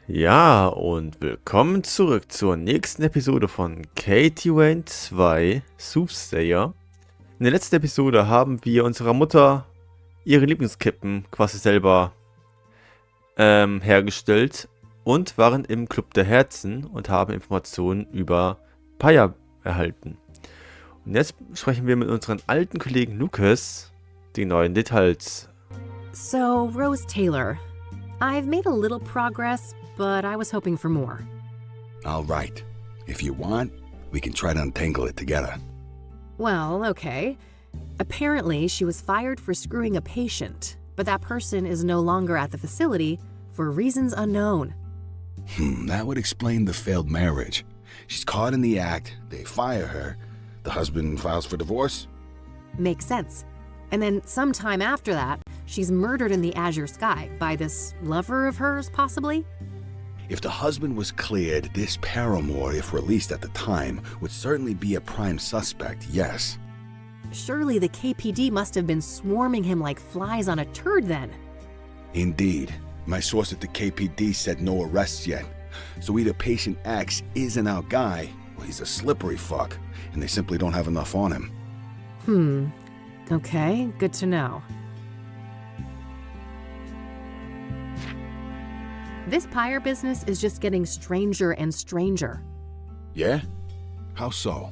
Ja, und willkommen zurück zur nächsten Episode von Wayne 2 Soothsayer. In der letzten Episode haben wir unserer Mutter ihre Lieblingskippen quasi selber hergestellt und waren im Club der Herzen und haben Informationen über Paya erhalten. Und jetzt sprechen wir mit unserem alten Kollegen Lucas die neuen Details. So, Rose Taylor, I've made a little progress, but I was hoping for more. All right. If you want, we can try to untangle it together. Well, okay. Apparently, she was fired for screwing a patient, but that person is no longer at the facility for reasons unknown. That would explain the failed marriage. She's caught in the act, they fire her, the husband files for divorce? Makes sense. And then sometime after that, she's murdered in the azure sky by this lover of hers, possibly? If the husband was cleared, this paramour, if released at the time, would certainly be a prime suspect, yes. Surely the KPD must have been swarming him like flies on a turd then. Indeed. My source at the KPD said no arrests yet. So either patient X isn't our guy, or he's a slippery fuck, and they simply don't have enough on him. Okay, good to know. This pyre business is just getting stranger and stranger. Yeah? How so?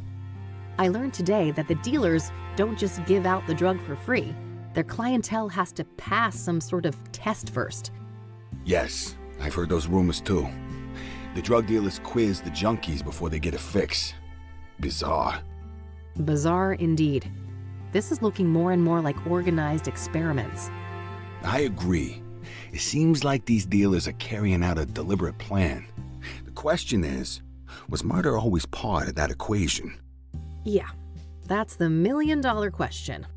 I learned today that the dealers don't just give out the drug for free. Their clientele has to pass some sort of test first. Yes, I've heard those rumors too. The drug dealers quiz the junkies before they get a fix. Bizarre. Bizarre indeed. This is looking more and more like organized experiments. I agree. It seems like these dealers are carrying out a deliberate plan. The question is, was murder always part of that equation? Yeah, that's the million-dollar question.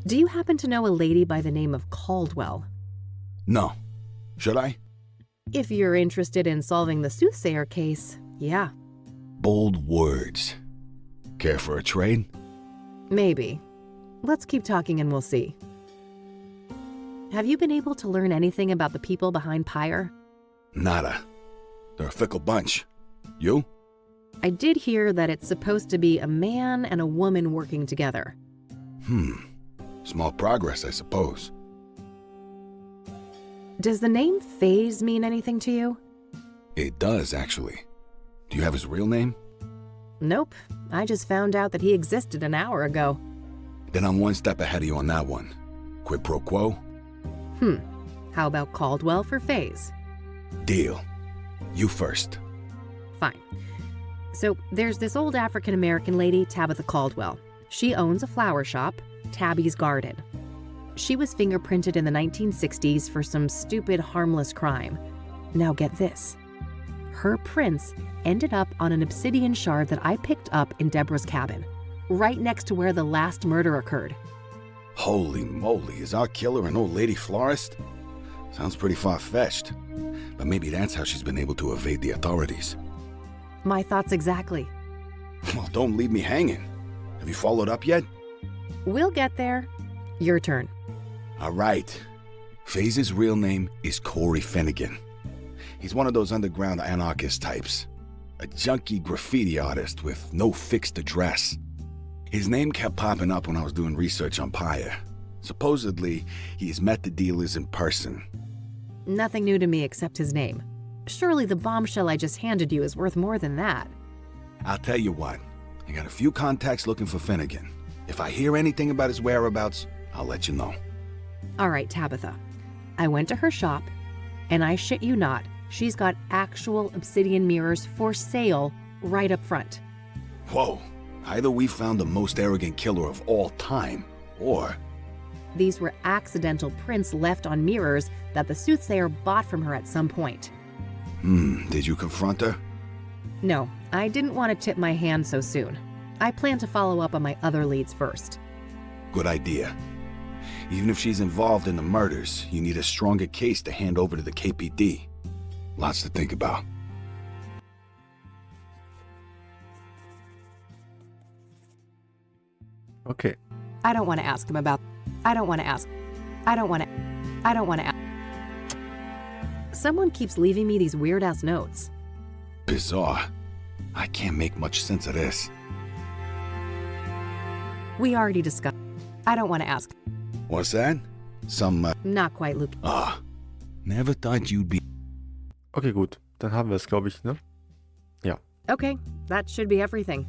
Do you happen to know a lady by the name of Caldwell? No. Should I? If you're interested in solving the Soothsayer case, yeah. Bold words. Care for a trade? Maybe. Let's keep talking and we'll see. Have you been able to learn anything about the people behind Pyre? Nada. They're a fickle bunch. You? I did hear that it's supposed to be a man and a woman working together. Small progress, I suppose. Does the name Faze mean anything to you? It does, actually. Do you have his real name? Nope. I just found out that he existed an hour ago. Then I'm one step ahead of you on that one. Quid pro quo? How about Caldwell for Faze? Deal. You first. Fine. So there's this old African-American lady, Tabitha Caldwell. She owns a flower shop, Tabby's Garden. She was fingerprinted in the 1960s for some stupid, harmless crime. Now get this. Her prints ended up on an obsidian shard that I picked up in Deborah's cabin, right next to where the last murder occurred. Holy moly, is our killer an old lady florist? Sounds pretty far-fetched. But maybe that's how she's been able to evade the authorities. My thoughts exactly. Well, don't leave me hanging. Have you followed up yet? We'll get there. Your turn. All right. Faze's real name is Corey Finnegan. He's one of those underground anarchist types. A junkie graffiti artist with no fixed address. His name kept popping up when I was doing research on Pyre. Supposedly, he has met the dealers in person. Nothing new to me except his name. Surely the bombshell I just handed you is worth more than that. I'll tell you what. I got a few contacts looking for Finnegan. If I hear anything about his whereabouts, I'll let you know. All right, Tabitha. I went to her shop, and I shit you not, she's got actual obsidian mirrors for sale right up front. Whoa. Either we found the most arrogant killer of all time, or... These were accidental prints left on mirrors that the Soothsayer bought from her at some point. Did you confront her? No, I didn't want to tip my hand so soon. I plan to follow up on my other leads first. Good idea. Even if she's involved in the murders, you need a stronger case to hand over to the KPD. Lots to think about. Okay. I don't want to ask him about... Someone keeps leaving me these weird-ass notes. Bizarre. I can't make much sense of this. We already discussed. I don't want to ask. What's that? Not quite, Luke. Never thought you'd be... Okay, gut. Dann haben wir es, glaube ich, ne? Ja. Okay, that should be everything.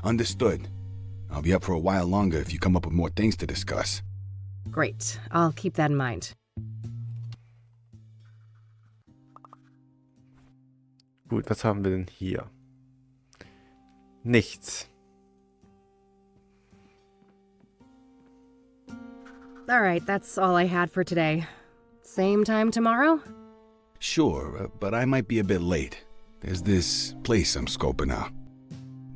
Understood. I'll be up for a while longer if you come up with more things to discuss. Great. I'll keep that in mind. Gut, was haben wir denn hier? Nichts. All right, that's all I had for today. Same time tomorrow? Sure, but I might be a bit late. There's this place I'm scoping out.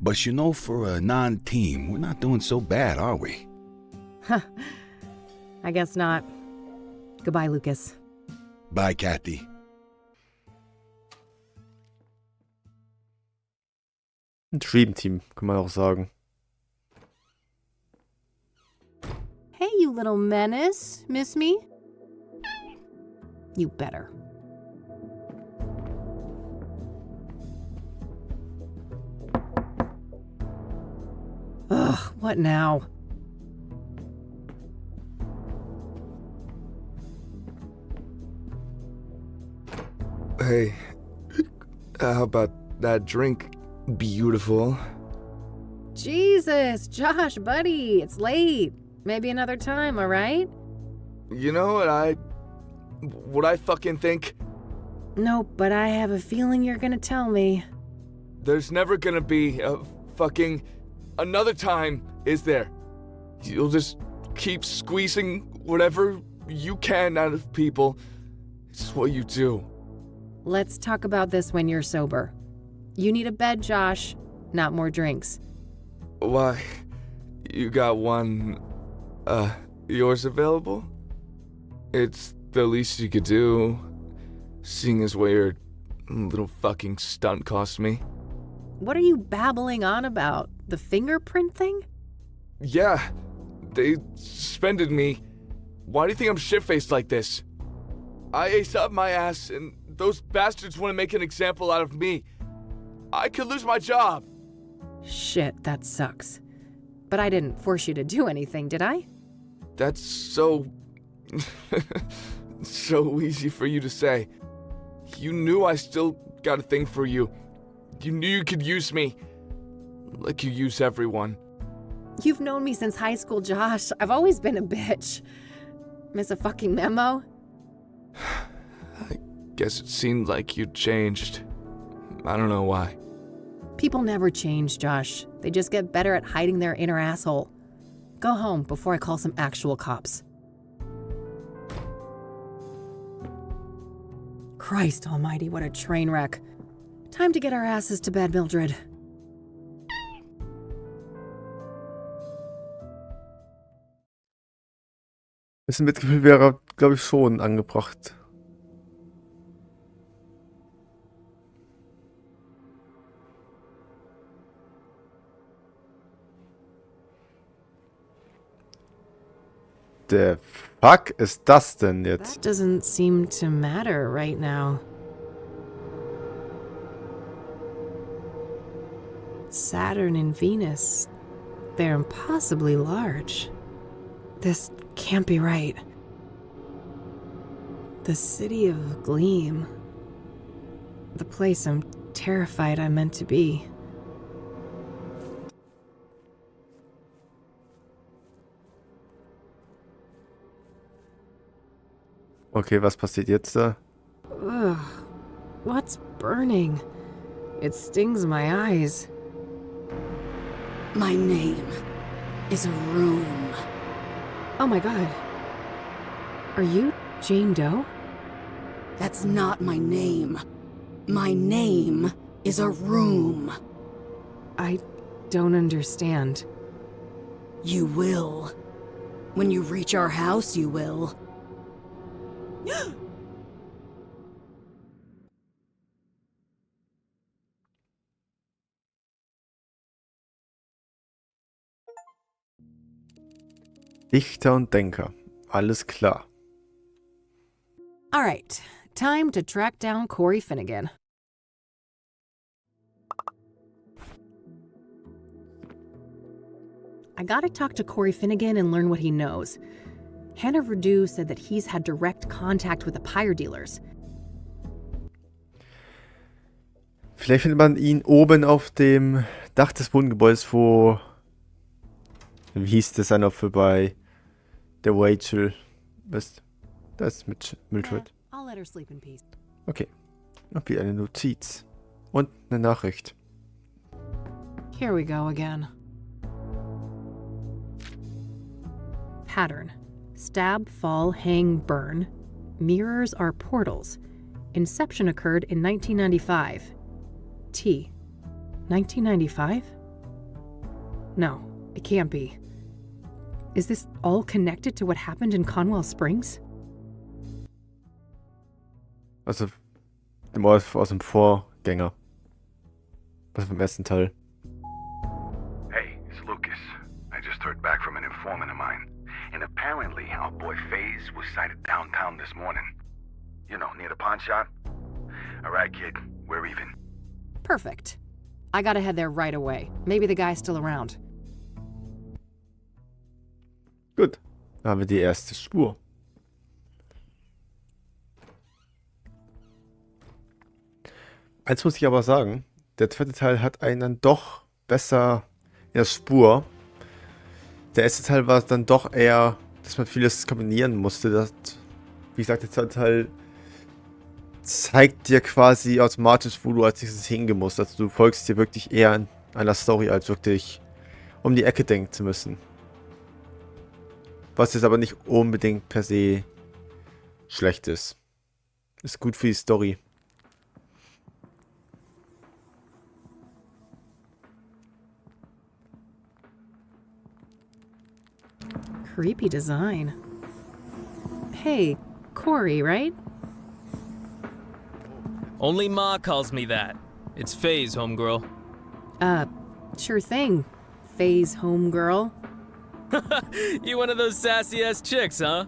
But you know, for a non-team, we're not doing so bad, are we? Huh. I guess not. Goodbye, Lucas. Bye, Kathy. Ein Dream-Team, kann man auch sagen. Hey, you little menace. Miss me? You better. Ugh, what now? Hey, how about that drink? Beautiful. Jesus, Josh, buddy, it's late. Maybe another time, all right? You know what I fucking think? Nope, but I have a feeling you're gonna tell me. There's never gonna be a fucking another time, is there? You'll just keep squeezing whatever you can out of people. It's what you do. Let's talk about this when you're sober. You need a bed, Josh, not more drinks. Why? You got one, yours available? It's the least you could do, seeing as what your little fucking stunt cost me. What are you babbling on about? The fingerprint thing? Yeah, they suspended me. Why do you think I'm shit-faced like this? I aced up my ass, and those bastards want to make an example out of me. I could lose my job. Shit, that sucks. But I didn't force you to do anything, did I? That's so... so easy for you to say. You knew I still got a thing for you. You knew you could use me. Like you use everyone. You've known me since high school, Josh. I've always been a bitch. Miss a fucking memo? I guess it seemed like you'd changed. I don't know why. People never change, Josh. They just get better at hiding their inner asshole. Go home before I call some actual cops. Christ almighty, what a train wreck. Time to get our asses to bed, Mildred. Bisschen Mitgefühl wäre, glaube ich, schon angebracht. Der Fuck ist das denn jetzt? That doesn't seem to matter right now. Saturn and Venus, they're impossibly large. This can't be right. The city of Gleam. The place I'm terrified I'm meant to be. Okay, was passiert jetzt da? Ugh, what's burning? It stings my eyes. My name is a room. Oh my god. Are you Jane Doe? That's not my name. My name is a room. I don't understand. You will. When you reach our house, you will. Dichter und Denker. Alles klar. All right. Time to track down Corey Finnegan. I gotta talk to Corey Finnegan and learn what he knows. Hannah Verdu said that he's had direct contact with the Pyre dealers. Vielleicht findet man ihn oben auf dem Dach des Wohngebäudes, wo... Wie hieß das einer bei der Rachel? Was? Das ist mit Mildred. I'll let her sleep in peace. Okay. Und wie eine Notiz. Und eine Nachricht. Here we go again. Pattern. Stab, fall, hang, burn. Mirrors are portals. Inception occurred in 1995. T. 1995? No, it can't be. Is this all connected to what happened in Conwell Springs? Also, aus dem Vorgänger. Also vom ersten Teil. Hey, it's Lucas. I just heard back from an informant of mine. And apparently, our boy FaZe was sighted downtown this morning. You know, near the pawn shop. Alright, kid, we're even. Perfect. I gotta head there right away. Maybe the guy's still around. Gut. Da haben wir die erste Spur. Eins muss ich aber sagen, der zweite Teil hat einen dann doch besser in der Spur. Der erste Teil war dann doch eher, dass man vieles kombinieren musste. Das, wie gesagt, der zweite Teil zeigt dir quasi automatisch, wo du als nächstes hingehen musst. Also du folgst dir wirklich eher einer Story, als wirklich um die Ecke denken zu müssen. Was jetzt aber nicht unbedingt per se schlecht ist. Ist gut für die Story. Creepy design. Hey, Corey, right? Only Ma calls me that. It's FaZe, homegirl. Sure thing. FaZe homegirl. You one of those sassy-ass chicks, huh?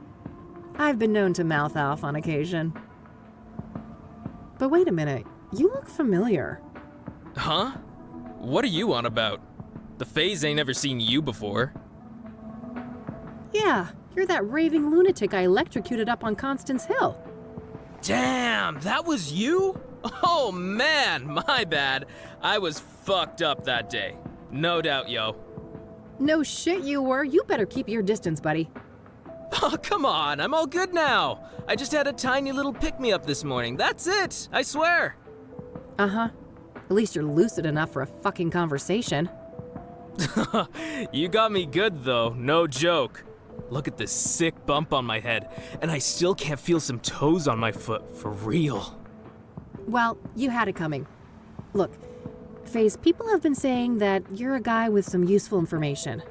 I've been known to mouth off on occasion. But wait a minute, you look familiar. Huh? What are you on about? The FaZe ain't never seen you before. Yeah, you're that raving lunatic I electrocuted up on Constance Hill. Damn, that was you? Oh man, my bad. I was fucked up that day. No doubt, yo. No shit you were. You better keep your distance, buddy. Oh, come on, I'm all good now. I just had a tiny little pick-me-up this morning. That's it, I swear. Uh-huh. At least you're lucid enough for a fucking conversation. You got me good, though, no joke. Look at this sick bump on my head, and I still can't feel some toes on my foot, for real. Well, you had it coming. Look, FaZe, people have been saying that you're a guy with some useful information.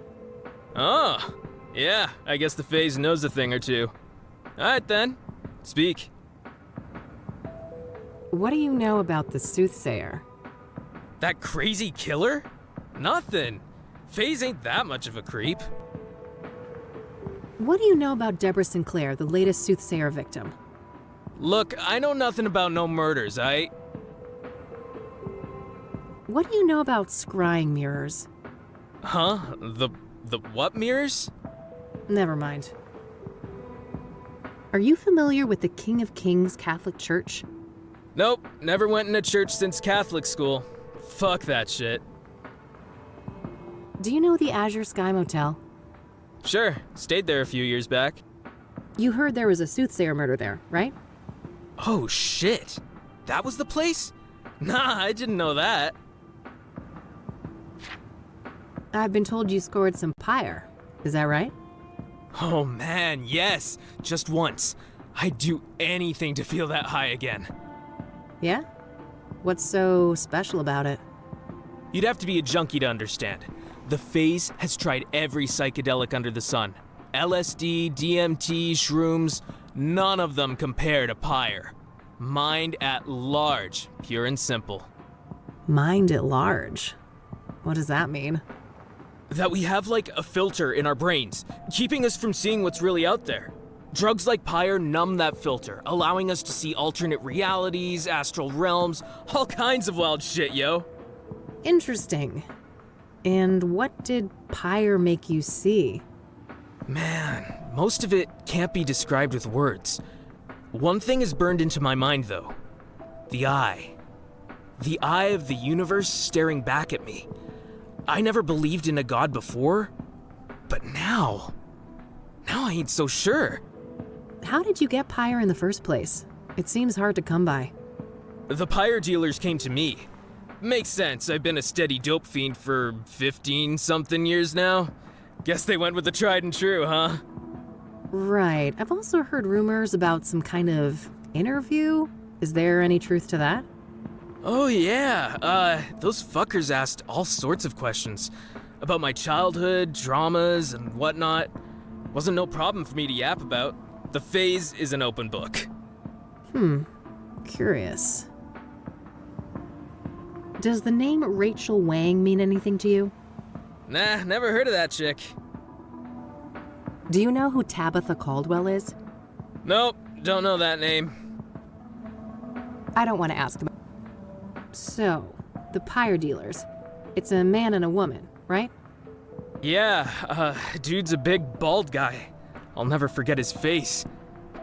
Oh, yeah, I guess the FaZe knows a thing or two. Alright then, speak. What do you know about the Soothsayer? That crazy killer? Nothing. FaZe ain't that much of a creep. What do you know about Deborah Sinclair, the latest Soothsayer victim? Look, I know nothing about no murders, What do you know about scrying mirrors? Huh? The what mirrors? Never mind. Are you familiar with the King of Kings Catholic Church? Nope, never went in a church since Catholic school. Fuck that shit. Do you know the Azure Sky Motel? Sure, stayed there a few years back. You heard there was a Soothsayer murder there, right? Oh shit, that was the place? Nah, I didn't know that. I've been told you scored some pyre. Is that right? Oh man, yes, just once. I'd do anything to feel that high again. Yeah? What's so special about it? You'd have to be a junkie to understand. The FaZe has tried every psychedelic under the sun. LSD, DMT, shrooms, none of them compare to pyre. Mind at large, pure and simple. Mind at large? What does that mean? That we have like a filter in our brains, keeping us from seeing what's really out there. Drugs like Pyre numb that filter, allowing us to see alternate realities, astral realms, all kinds of wild shit, yo. Interesting. And what did Pyre make you see? Man, most of it can't be described with words. One thing is burned into my mind, though. The eye. The eye of the universe staring back at me. I never believed in a god before, but now I ain't so sure. How did you get Pyre in the first place? It seems hard to come by. The Pyre dealers came to me. Makes sense, I've been a steady dope fiend for 15-something years now. Guess they went with the tried and true, huh? Right. I've also heard rumors about some kind of interview. Is there any truth to that? Oh yeah, those fuckers asked all sorts of questions. About my childhood, dramas, and whatnot. Wasn't no problem for me to yap about. The phase is an open book. Curious. Does the name Rachel Wang mean anything to you? Nah, never heard of that chick. Do you know who Tabitha Caldwell is? Nope, don't know that name. I don't want to ask about. So, the Pyre dealers. It's a man and a woman, right? Yeah, dude's a big bald guy. I'll never forget his face.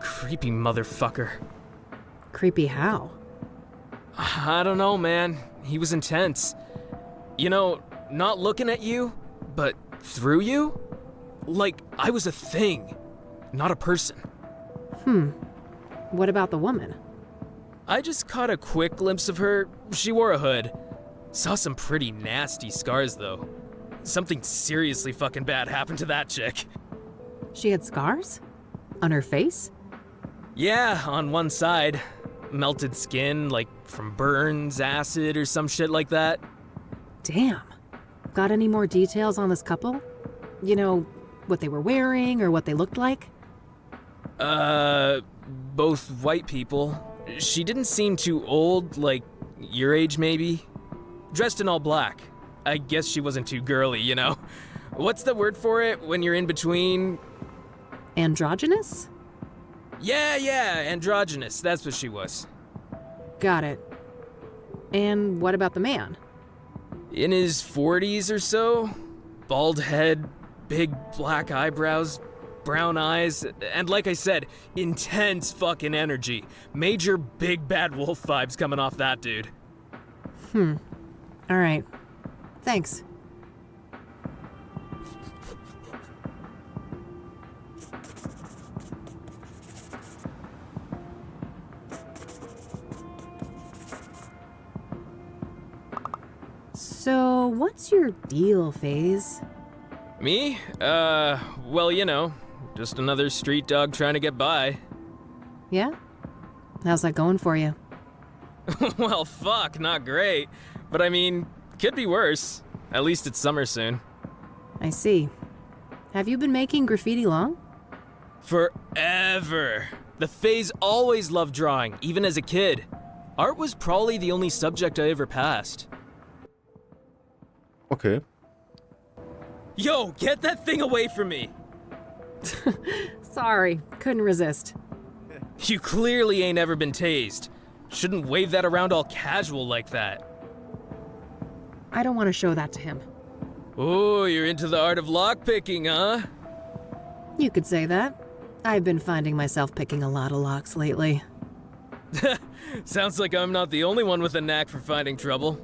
Creepy motherfucker. Creepy how? I don't know, man. He was intense. You know, not looking at you, but through you? Like I was a thing, not a person. What about the woman? I just caught a quick glimpse of her. She wore a hood. Saw some pretty nasty scars, though. Something seriously fucking bad happened to that chick. She had scars? On her face? Yeah, on one side. Melted skin, like from burns, acid, or some shit like that. Damn. Got any more details on this couple? You know, what they were wearing or what they looked like? Both white people. She didn't seem too old, like your age maybe. Dressed in all black. I guess she wasn't too girly, you know. What's the word for it when you're in between? Androgynous? Yeah, androgynous, that's what she was. Got it. And what about the man? In his 40s or so. Bald head, big black eyebrows, brown eyes, and like I said, intense fucking energy. Major big bad wolf vibes coming off that dude. All right. Thanks. So, what's your deal, FaZe? Me? Well, you know, just another street dog trying to get by. Yeah? How's that going for you? Well, fuck, not great. But I mean, could be worse. At least it's summer soon. I see. Have you been making graffiti long? Forever. The FaZe always loved drawing, even as a kid. Art was probably the only subject I ever passed. Okay. Yo, get that thing away from me! Sorry, couldn't resist. You clearly ain't ever been tased. Shouldn't wave that around all casual like that. I don't want to show that to him. Oh, you're into the art of lockpicking, huh? You could say that. I've been finding myself picking a lot of locks lately. Sounds like I'm not the only one with a knack for finding trouble.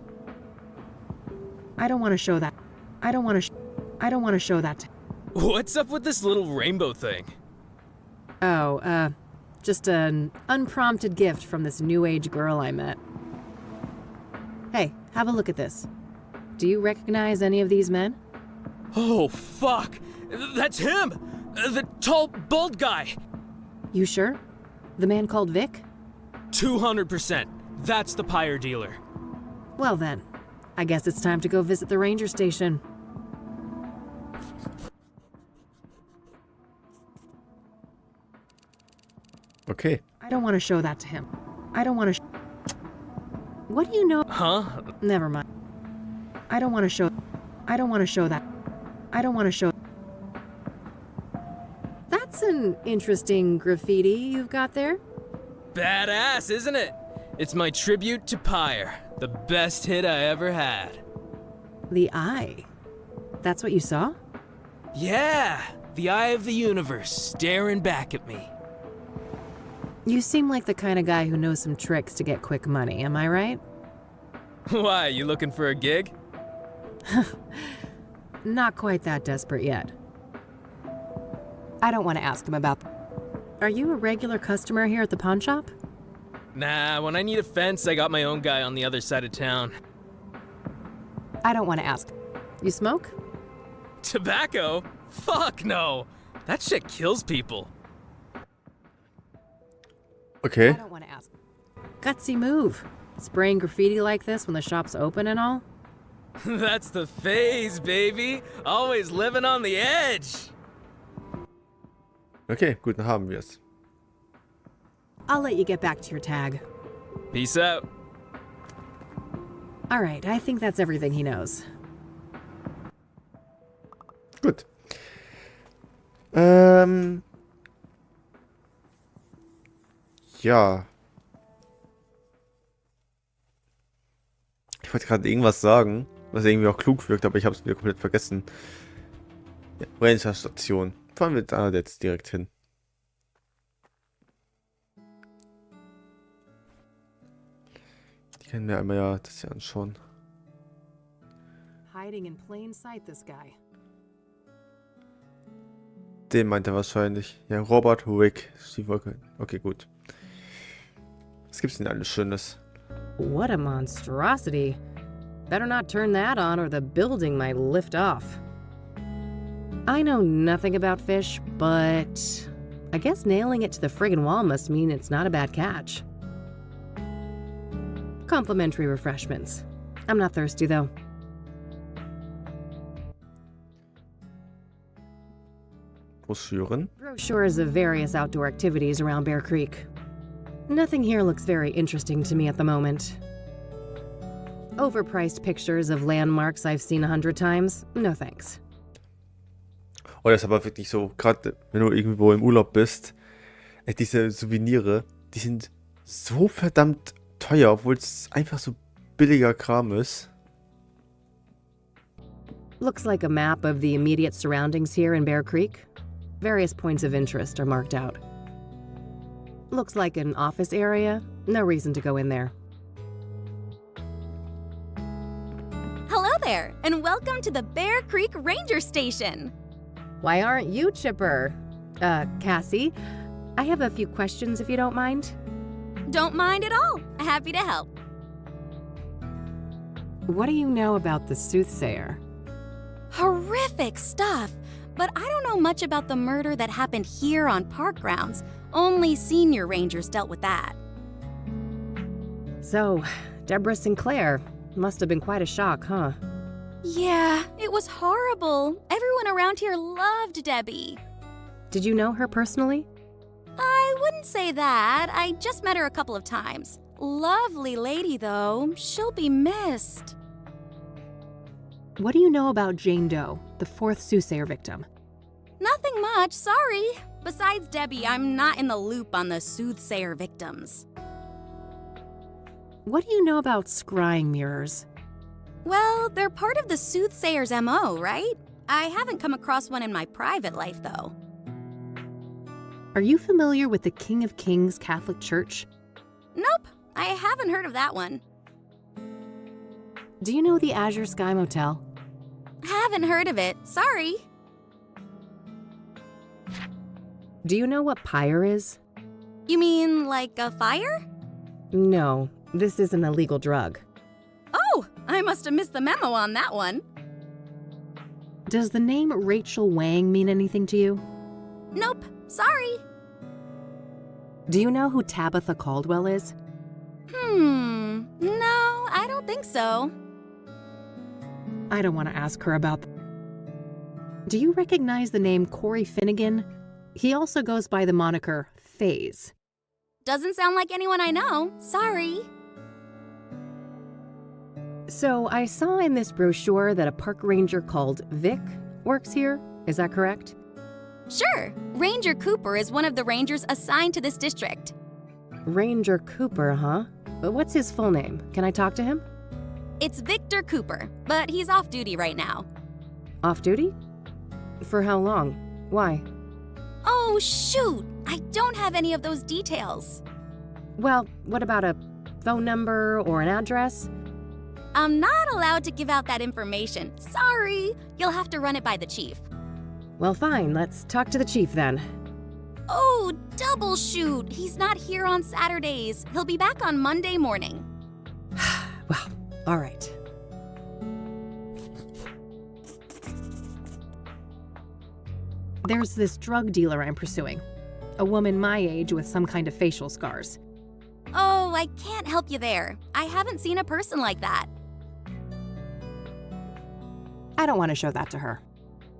I don't want to show that. I don't want to show that to. What's up with this little rainbow thing? Oh, just an unprompted gift from this new age girl I met. Hey, have a look at this. Do you recognize any of these men? Oh, fuck! That's him! The tall, bald guy! You sure? The man called Vic? 200%. That's the Pyre dealer. Well then, I guess it's time to go visit the ranger station. Okay. I don't want to show that to him. I don't want to. What do you know? Huh? Never mind. I don't want to show. I don't want to show that. I don't want to show. That's an interesting graffiti you've got there. Badass, isn't it? It's my tribute to Pyre, the best hit I ever had. The eye. That's what you saw? Yeah, the eye of the universe staring back at me. You seem like the kind of guy who knows some tricks to get quick money, am I right? Why, you looking for a gig? Not quite that desperate yet. I don't want to ask him about... Are you a regular customer here at the pawn shop? Nah, when I need a fence, I got my own guy on the other side of town. I don't want to ask. You smoke? Tobacco? Fuck no! That shit kills people. I Okay. don't want to ask. Gutsy move. Spraying graffiti like this when the shop's open and all? That's the phase, baby. Always living on the edge. Okay, gut, dann haben wir es. I'll let you get back to your tag. Peace out. All right, I think that's everything he knows. Gut. Ja. Ich wollte gerade irgendwas sagen, was irgendwie auch klug wirkt, aber ich habe es wieder komplett vergessen. Ja, Ranger-Station. Fahren wir da jetzt direkt hin. Die können wir einmal ja das hier anschauen. Hiding in plain sight, this guy. Den meint er wahrscheinlich. Ja, Robert Rick. Stiefwolke. Okay, gut. Was gibt's denn alles Schönes? What a monstrosity. Better not turn that on or the building might lift off. I know nothing about fish, but I guess nailing it to the friggin' wall must mean it's not a bad catch. Complimentary refreshments. I'm not thirsty though. Broschüren. Brochures of various outdoor activities around Bear Creek. Nothing here looks very interesting to me at the moment. Overpriced pictures of landmarks I've seen 100 times? No thanks. Oh, das ist aber wirklich so, gerade wenn du irgendwo im Urlaub bist, diese Souvenire, die sind so verdammt teuer, obwohl es einfach so billiger Kram ist. Looks like a map of the immediate surroundings here in Bear Creek. Various points of interest are marked out. Looks like an office area. No reason to go in there. Hello there, and welcome to the Bear Creek Ranger Station. Why aren't you chipper? Cassie, I have a few questions if you don't mind. Don't mind at all. Happy to help. What do you know about the Soothsayer? Horrific stuff, but I don't know much about the murder that happened here on park grounds. Only senior rangers dealt with that. So, Deborah Sinclair. Must have been quite a shock, huh? Yeah, it was horrible. Everyone around here loved Debbie. Did you know her personally? I wouldn't say that. I just met her a couple of times. Lovely lady, though. She'll be missed. What do you know about Jane Doe, the fourth Soothsayer victim? Nothing much, sorry. Besides Debbie, I'm not in the loop on the Soothsayer victims. What do you know about scrying mirrors? Well, they're part of the Soothsayer's MO, right? I haven't come across one in my private life, though. Are you familiar with the King of Kings Catholic Church? Nope, I haven't heard of that one. Do you know the Azure Sky Motel? Haven't heard of it, sorry. Do you know what pyre is? You mean like a fire? No, this is an illegal drug. Oh, I must have missed the memo on that one. Does the name Rachel Wang mean anything to you? Nope, sorry. Do you know who Tabitha Caldwell is? No, I don't think so. I don't want to ask her about... Do you recognize the name Corey Finnegan? He also goes by the moniker FaZe. Doesn't sound like anyone I know, sorry. So I saw in this brochure that a park ranger called Vic works here. Is that correct? Sure. Ranger Cooper is one of the rangers assigned to this district. Ranger Cooper, huh? But what's his full name? Can I talk to him? It's Victor Cooper, but he's off duty right now. Off duty? For how long? Why? Oh, shoot! I don't have any of those details. Well, what about a phone number or an address? I'm not allowed to give out that information. Sorry. You'll have to run it by the chief. Well, fine. Let's talk to the chief then. Oh, double shoot! He's not here on Saturdays. He'll be back on Monday morning. Well, all right. There's this drug dealer I'm pursuing. A woman my age with some kind of facial scars. Oh, I can't help you there. I haven't seen a person like that. I don't want to show that to her.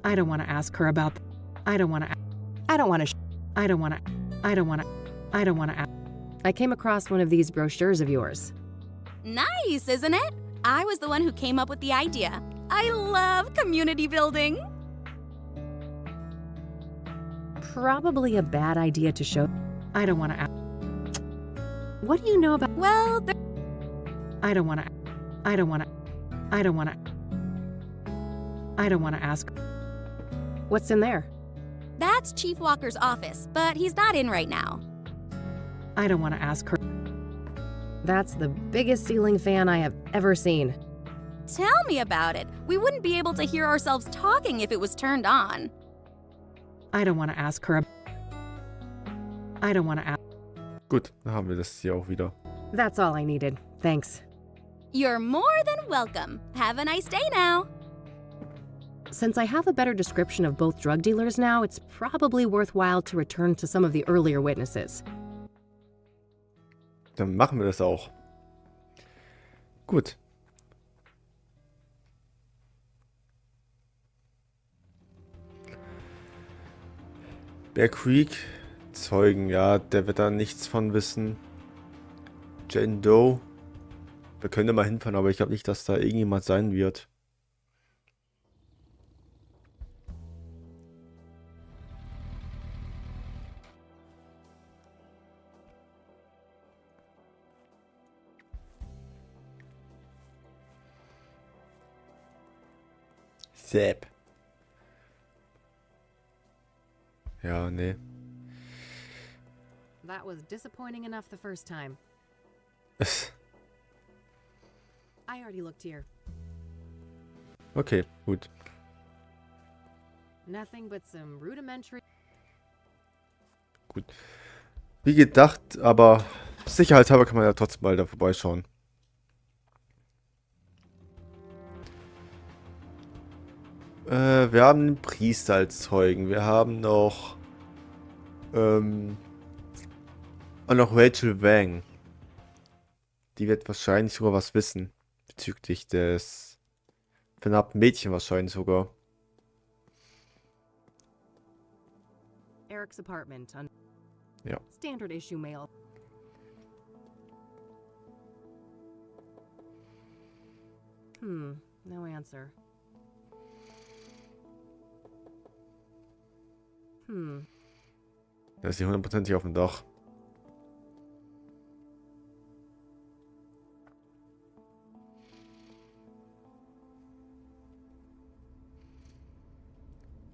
I don't want to ask her about. I don't want to. I don't want to. I don't want to. I don't want to. I don't want to. I came across one of these brochures of yours. Nice, isn't it? I was the one who came up with the idea. I love community building. Probably a bad idea to show. I don't want to. What do you know about? Well, I don't want to. I don't want to. I don't want to. I don't want to ask. What's in there? that's Chief Walker's office, but he's not in right now. I don't want to ask her. That's the biggest ceiling fan I have ever seen. Tell me about it. We wouldn't be able to hear ourselves talking if it was turned on. I don't want to ask her. I don't want to ask. Gut, dann haben wir das hier auch wieder. That's all I needed. Thanks. You're more than welcome. Have a nice day now. Since I have a better description of both drug dealers now, it's probably worthwhile to return to some of the earlier witnesses. Dann machen wir das auch. Gut. Bear Creek, Zeugen, ja, der wird da nichts von wissen. Jane Doe, wir können da mal hinfahren, aber ich glaube nicht, dass da irgendjemand sein wird. Sepp. Ja, nee. That was disappointing enough the first time. I already looked here. Okay, gut. Nothing but some rudimentary. Gut. Wie gedacht, aber sicherheitshalber kann man ja trotzdem mal da vorbeischauen. Wir haben einen Priester als Zeugen. Wir haben noch und noch Rachel Wang. Die wird wahrscheinlich sogar was wissen. Bezüglich des vernappten Mädchen wahrscheinlich sogar. Eric's apartment. Ja. Standard issue mail. No answer. Da ist sie hundertprozentig auf dem Dach.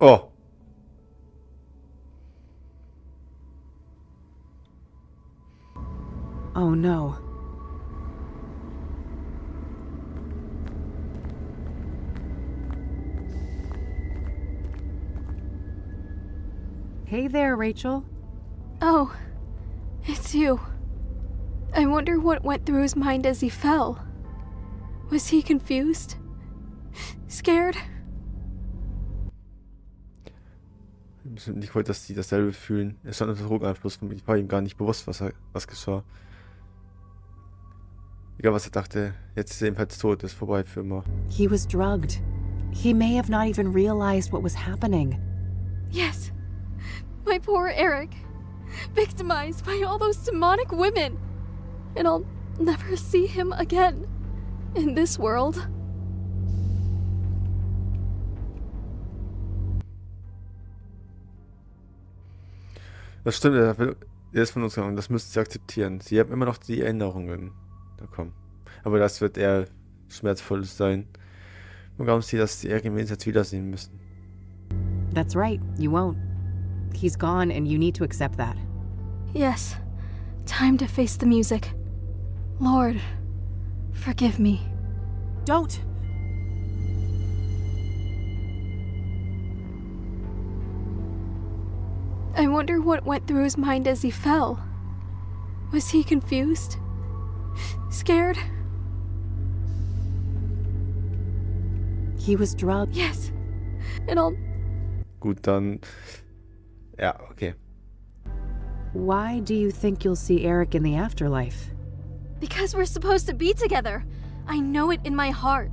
Oh. Oh no. Hey there, Rachel. Oh, it's you. I wonder what went through his mind as he fell. Was he confused? Scared? Ich wollte, dass sie dasselbe fühlen. Er stand unter Drogeneinfluss und ich war ihm gar nicht bewusst, was geschah. Egal, was er dachte, jetzt ist er ebenfalls tot, ist vorbei für immer. He was drugged. He may have not even realized what was happening. Yes. My poor Eric. Victimized by all those demonic women. And I'll never see him again. In this world. Das stimmt, er ist von uns gegangen, das müsst sie akzeptieren. Sie haben immer noch die Erinnerungen. Da komm. Aber das wird eher schmerzvoll sein. Und glauben sie, dass sie irgendwen jetzt wiedersehen müssen. That's right, you won't. He's gone and you need to accept that. Yes. Time to face the music. Lord, forgive me. Don't! I wonder what went through his mind as he fell. Was he confused? Scared? He was drugged. Yes. And I'll... Gut, dann... Ja, okay. Why do you think you'll see Eric in the afterlife? Because we're supposed to be together. I know it in my heart.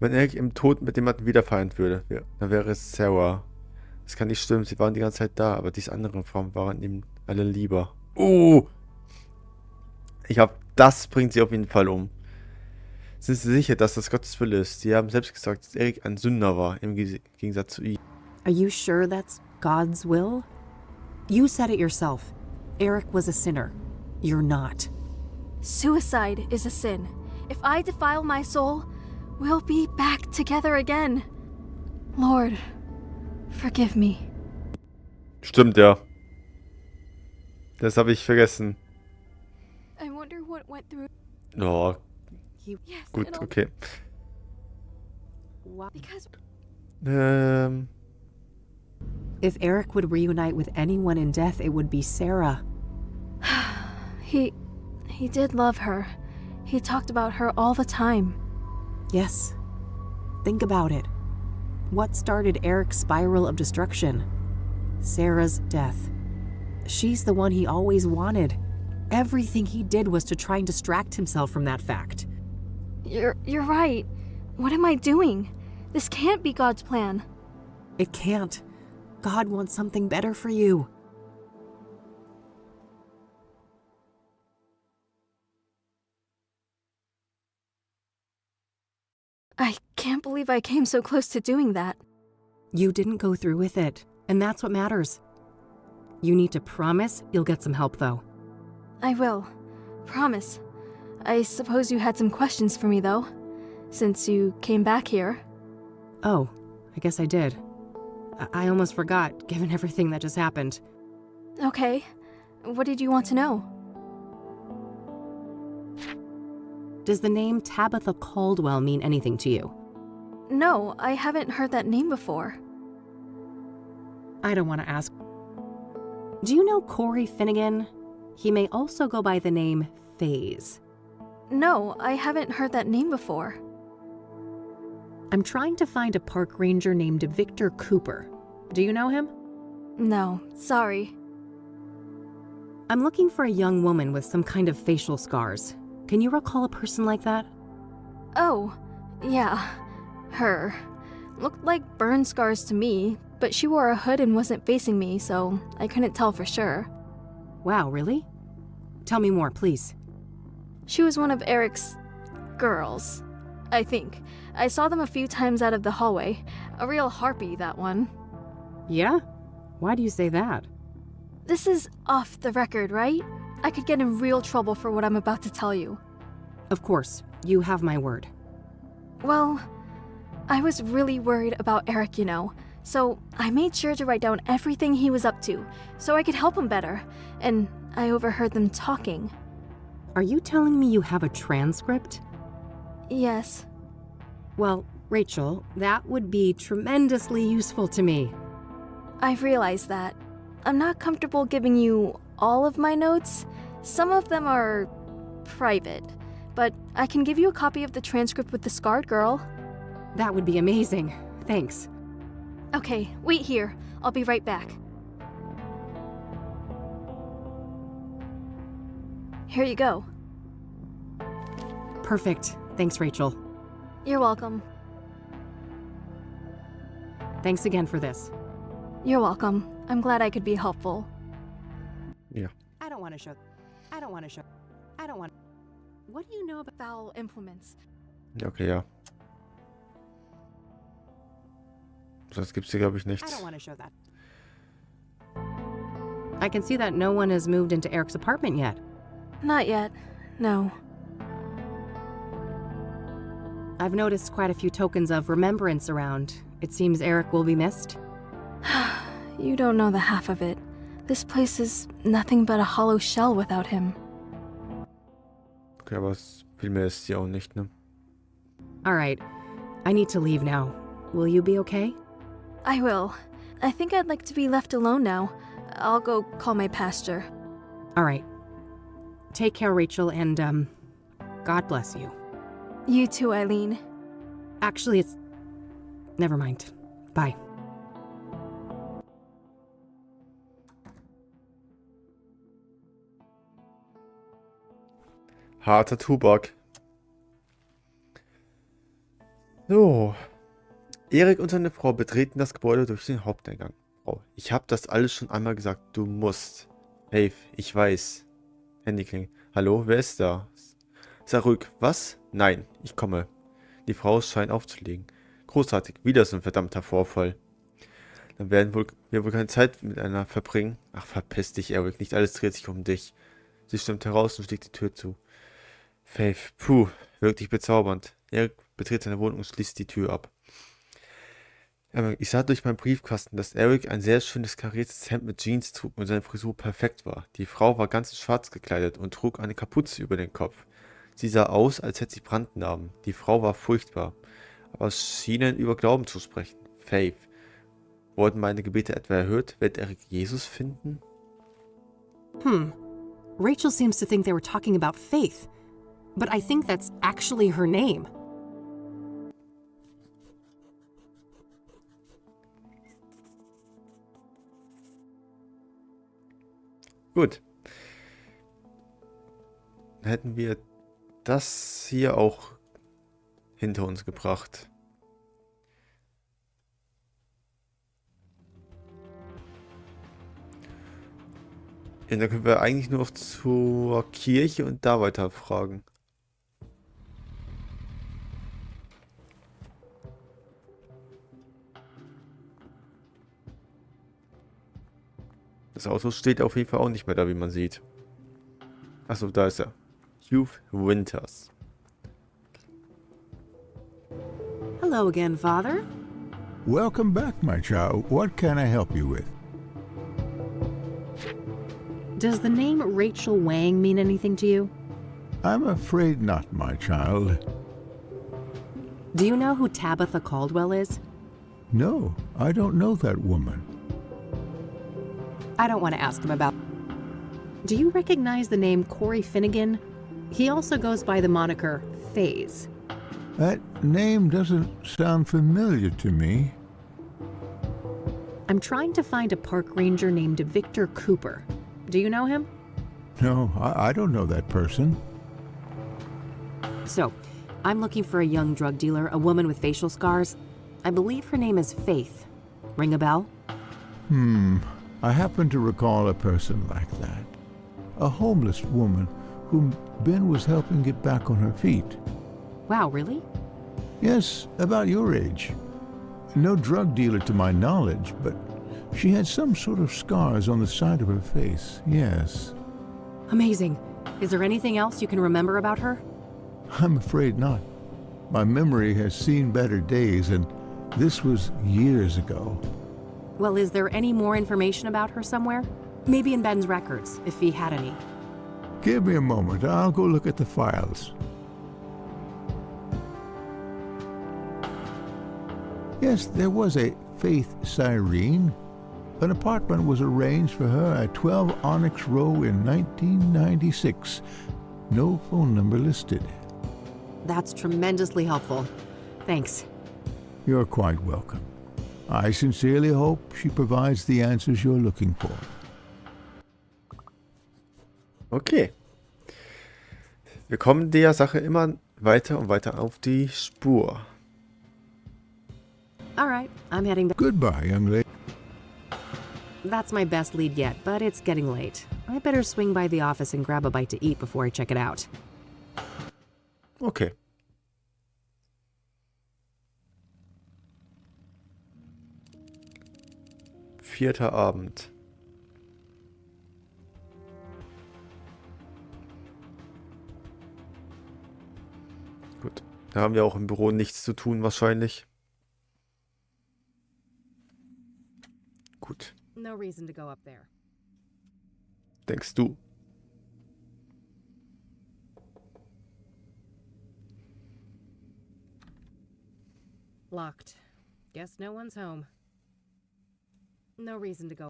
Wenn Eric im Tod mit jemandem wieder vereint würde, dann wäre es Sarah. Das kann nicht stimmen, sie waren die ganze Zeit da, aber diese anderen Frauen waren ihm alle lieber. Ich glaube, das bringt sie auf jeden Fall um. Sind Sie sicher, dass das Gottes Wille ist? Sie haben selbst gesagt, dass Eric ein Sünder war, im Gegensatz zu ihm. Are you sure that's God's will? You said it yourself. Eric was a sinner. You're not. Suicide is a sin. If I defile my soul, we'll be back together again. Lord, forgive me. Stimmt, ja. Das habe ich vergessen. I wonder what went through... Oh, Yes, gut, and I'll- okay. Because... If Eric would reunite with anyone in death, it would be Sarah. He did love her. He talked about her all the time. Yes. Think about it. What started Eric's spiral of destruction? Sarah's death. She's the one he always wanted. Everything he did was to try and distract himself from that fact. You're right. What am I doing? This can't be God's plan. It can't. God wants something better for you. I can't believe I came so close to doing that. You didn't go through with it, and that's what matters. You need to promise you'll get some help, though. I will. Promise. I suppose you had some questions for me, though, since you came back here. Oh, I guess I did. I almost forgot, given everything that just happened. Okay. What did you want to know? Does the name Tabitha Caldwell mean anything to you? No, I haven't heard that name before. I don't want to ask. Do you know Corey Finnegan? He may also go by the name Faze. No, I haven't heard that name before. I'm trying to find a park ranger named Victor Cooper. Do you know him? No, sorry. I'm looking for a young woman with some kind of facial scars. Can you recall a person like that? Oh, yeah. Her. Looked like burn scars to me, but she wore a hood and wasn't facing me, so I couldn't tell for sure. Wow, really? Tell me more, please. She was one of Eric's girls, I think. I saw them a few times out of the hallway. A real harpy, that one. Yeah? Why do you say that? This is off the record, right? I could get in real trouble for what I'm about to tell you. Of course, you have my word. Well, I was really worried about Eric, you know, so I made sure to write down everything he was up to, so I could help him better, and I overheard them talking. Are you telling me you have a transcript? Yes. Well, Rachel, that would be tremendously useful to me. I realize that. I'm not comfortable giving you all of my notes. Some of them are private, but I can give you a copy of the transcript with the scarred girl. That would be amazing. Thanks. Okay, wait here. I'll be right back. Here you go. Perfect. Thanks, Rachel. You're welcome. Thanks again for this. You're welcome. I'm glad I could be helpful. Ja. I don't want to. What do you know about Foul implements. Ja, okay, ja. Sonst gibt's hier, glaube ich, I nichts. don't want to show that. I can see that no one has moved into Eric's apartment yet. Not yet, no. I've noticed quite a few tokens of remembrance around. It seems Eric will be missed. You don't know the half of it. This place is nothing but a hollow shell without him. Okay, aber viel mehr ist sie auch nicht, ne? All right, I need to leave now. Will you be okay? I will. I think I'd like to be left alone now. I'll go call my pastor. All right. Take care, Rachel, and, God bless you. You too, Eileen. Actually, it's... Never mind. Bye. Harter Tubak. So. Erik und seine Frau betreten das Gebäude durch den Haupteingang. Frau, ich habe das alles schon einmal gesagt. Du musst. Dave, ich weiß. Handy klingelt. Hallo, wer ist da? Sei ruhig. Was? Nein, ich komme. Die Frau scheint aufzulegen. Großartig. Wieder so ein verdammter Vorfall. Dann werden wir wohl keine Zeit miteinander verbringen. Ach, verpiss dich, Erik. Nicht alles dreht sich um dich. Sie stimmt heraus und schlägt die Tür zu. Faith, puh, wirklich bezaubernd. Erik betritt seine Wohnung und schließt die Tür ab. Ich sah durch meinen Briefkasten, dass Erik ein sehr schönes kariertes Hemd mit Jeans trug und seine Frisur perfekt war. Die Frau war ganz in schwarz gekleidet und trug eine Kapuze über den Kopf. Sie sah aus, als hätte sie Brandnarben. Die Frau war furchtbar, aber es schienen über Glauben zu sprechen. Faith, wurden meine Gebete etwa erhört? Wird Erik Jesus finden? Rachel seems to think they were talking about Faith, but I think that's actually her name. Gut. Dann hätten wir das hier auch hinter uns gebracht. Ja, dann können wir eigentlich nur noch zur Kirche und da weiter fragen. Das Auto steht auf jeden Fall auch nicht mehr da, wie man sieht. Achso, da ist er. Hugh Winters. Hello again, Father. Welcome back, my child. What can I help you with? Does the name Rachel Wang mean anything to you? I'm afraid not, my child. Do you know who Tabitha Caldwell is? No, I don't know that woman. I don't want to ask him about... Do you recognize the name Corey Finnegan? He also goes by the moniker FaZe. That name doesn't sound familiar to me. I'm trying to find a park ranger named Victor Cooper. Do you know him? No, I don't know that person. So, I'm looking for a young drug dealer, a woman with facial scars. I believe her name is Faith. Ring a bell? I happen to recall a person like that. A homeless woman whom Ben was helping get back on her feet. Wow, really? Yes, about your age. No drug dealer to my knowledge, but she had some sort of scars on the side of her face, yes. Amazing. Is there anything else you can remember about her? I'm afraid not. My memory has seen better days, and this was years ago. Well, is there any more information about her somewhere? Maybe in Ben's records, if he had any. Give me a moment. I'll go look at the files. Yes, there was a Faith Cyrene. An apartment was arranged for her at 12 Onyx Row in 1996. No phone number listed. That's tremendously helpful. Thanks. You're quite welcome. I sincerely hope she provides the answers you're looking for. Okay. Wir kommen der Sache immer weiter und weiter auf die Spur. All right, I'm heading back. Goodbye, young lady. That's my best lead yet, but it's getting late. I better swing by the office and grab a bite to eat before I check it out. Okay. Vierter Abend. Gut. Da haben wir auch im Büro nichts zu tun wahrscheinlich. Gut. No reason to go up there. Denkst du? Locked. Guess no one's home. No reason to go.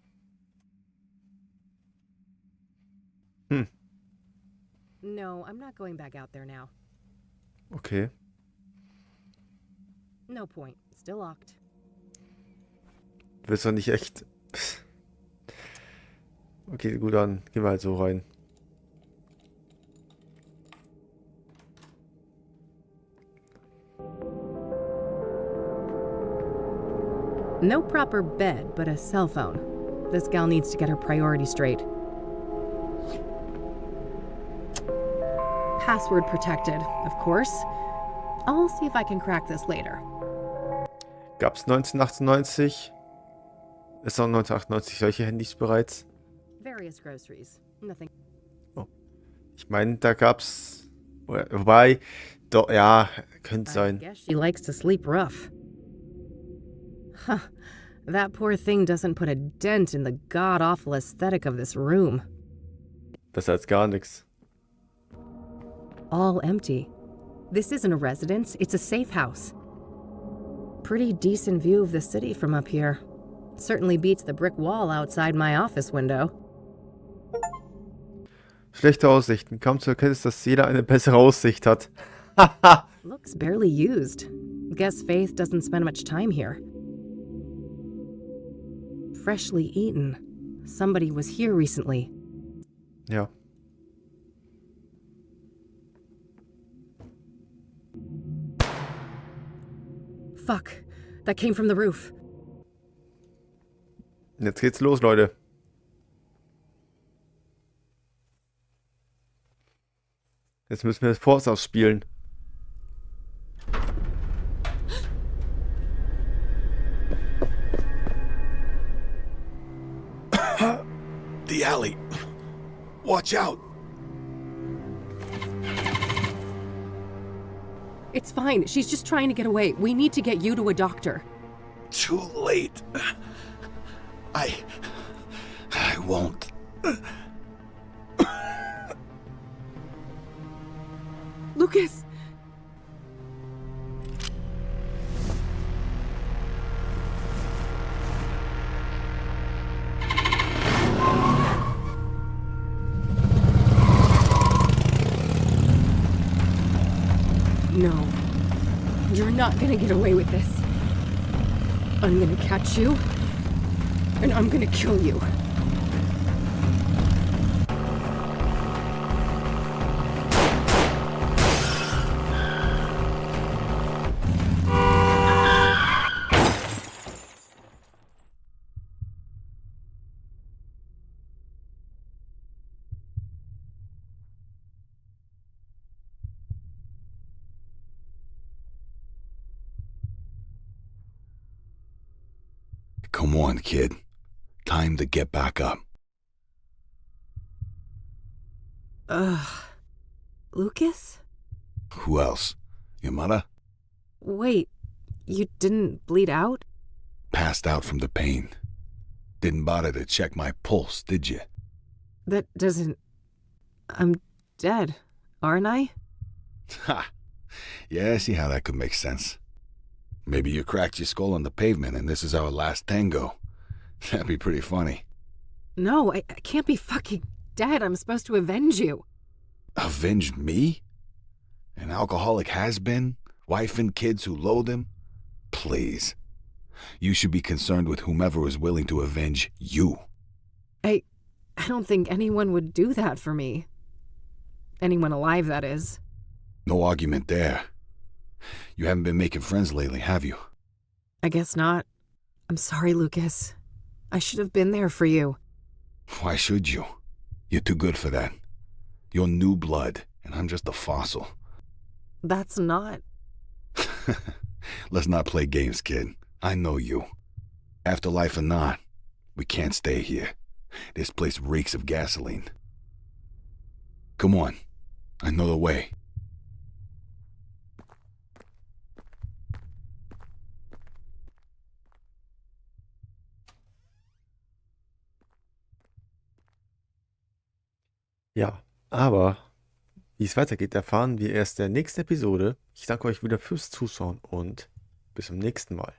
No, I'm not going back out there now. Okay. No point. Still locked. Willst du nicht echt... Okay, gut, dann gehen wir halt so rein. No proper bed, but a cell phone. This gal needs to get her priorities straight. Password protected, of course. I'll see if I can crack this later. Gab's 1998? Ist auch 1998 solche Handys bereits? Various groceries. Nothing. Ich meine, da gab's... Wobei, doch, ja, könnte I sein. guess she likes to sleep rough. Huh. That poor thing doesn't put a dent in the god-awful aesthetic of this room. Besser als gar nichts. All empty. This isn't a residence, it's a safe house. Pretty decent view of the city from up here. Certainly beats the brick wall outside my office window. Schlechte Aussichten. Kaum zu erkennen, dass jeder eine bessere Aussicht hat. Haha. Looks barely used. Guess Faith doesn't spend much time here. Freshly eaten. Somebody was here recently. Ja. Fuck. That came from the roof. Jetzt geht's los, Leute. Jetzt müssen wir das Force ausspielen. The alley. Watch out. It's fine. She's just trying to get away. We need to get you to a doctor. Too late. I won't. Lucas! No. You're not gonna get away with this. I'm gonna catch you, and I'm gonna kill you. Come on, kid. Time to get back up. Lucas? Who else? Your mother? Wait, you didn't bleed out? Passed out from the pain. Didn't bother to check my pulse, did you? That doesn't... I'm dead, aren't I? Ha! Yeah, I see how that could make sense. Maybe you cracked your skull on the pavement and this is our last tango. That'd be pretty funny. No, I can't be fucking dead. I'm supposed to avenge you. Avenge me? An alcoholic has-been? Wife and kids who loathe him? Please. You should be concerned with whomever is willing to avenge you. I don't think anyone would do that for me. Anyone alive, that is. No argument there. You haven't been making friends lately, have you? I guess not. I'm sorry, Lucas. I should have been there for you. Why should you? You're too good for that. You're new blood, and I'm just a fossil. That's not... Let's not play games, kid. I know you. Afterlife or not, we can't stay here. This place reeks of gasoline. Come on. I know the way. Ja, aber wie es weitergeht, erfahren wir erst in der nächsten Episode. Ich danke euch wieder fürs Zuschauen und bis zum nächsten Mal.